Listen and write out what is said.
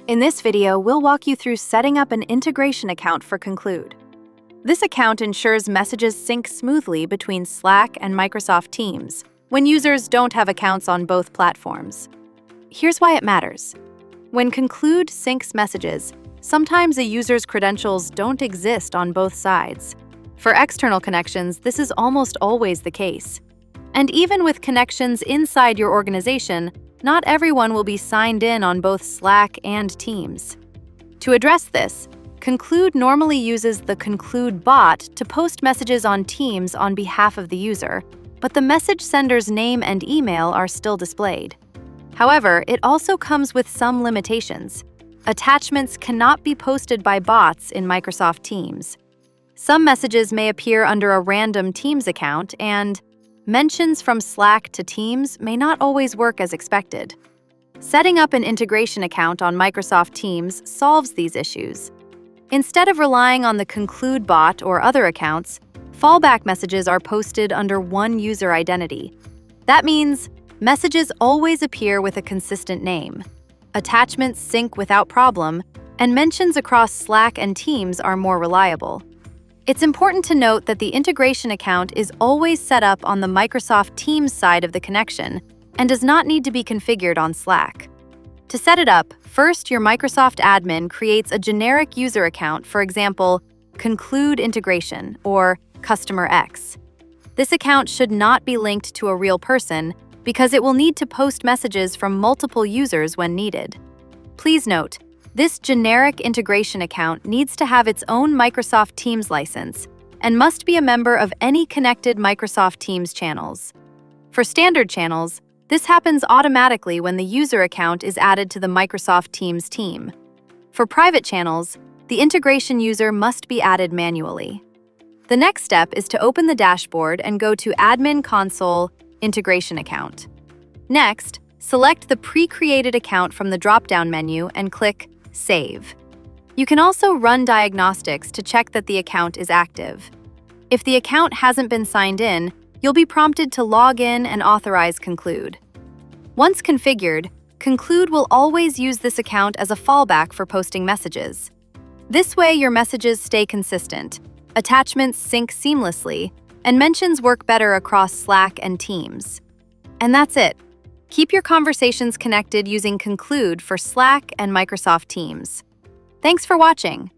In this video, we'll walk you through setting up an integration account for Conclude. This account ensures messages sync smoothly between Slack and Microsoft Teams when users don't have accounts on both platforms. Here's why it matters. When Conclude syncs messages, sometimes a user's credentials don't exist on both sides. For external connections, this is almost always the case. And even with connections inside your organization, not everyone will be signed in on both Slack and Teams. To address this, Conclude normally uses the Conclude bot to post messages on Teams on behalf of the user, but the message sender's name and email are still displayed. However, it also comes with some limitations. Attachments cannot be posted by bots in Microsoft Teams. Some messages may appear under a random Teams account, and mentions from Slack to Teams may not always work as expected. Setting up an integration account on Microsoft Teams solves these issues. Instead of relying on the Conclude bot or other accounts, fallback messages are posted under one user identity. That means messages always appear with a consistent name. Attachments sync without problem, and mentions across Slack and Teams are more reliable. It's important to note that the integration account is always set up on the Microsoft Teams side of the connection and does not need to be configured on Slack. To set it up, first your Microsoft admin creates a generic user account, for example, Conclude Integration or Customer X. This account should not be linked to a real person because it will need to post messages from multiple users when needed. Please note, this generic integration account needs to have its own Microsoft Teams license and must be a member of any connected Microsoft Teams channels. For standard channels, this happens automatically when the user account is added to the Microsoft Teams team. For private channels, the integration user must be added manually. The next step is to open the dashboard and go to Admin Console, Integration Account. Next, select the pre-created account from the drop-down menu and click Save. You can also run diagnostics to check that the account is active. If the account hasn't been signed in, you'll be prompted to log in and authorize Conclude. Once configured, Conclude will always use this account as a fallback for posting messages. This way, your messages stay consistent, attachments sync seamlessly, and mentions work better across Slack and Teams. And that's it. Keep your conversations connected using Conclude for Slack and Microsoft Teams. Thanks for watching.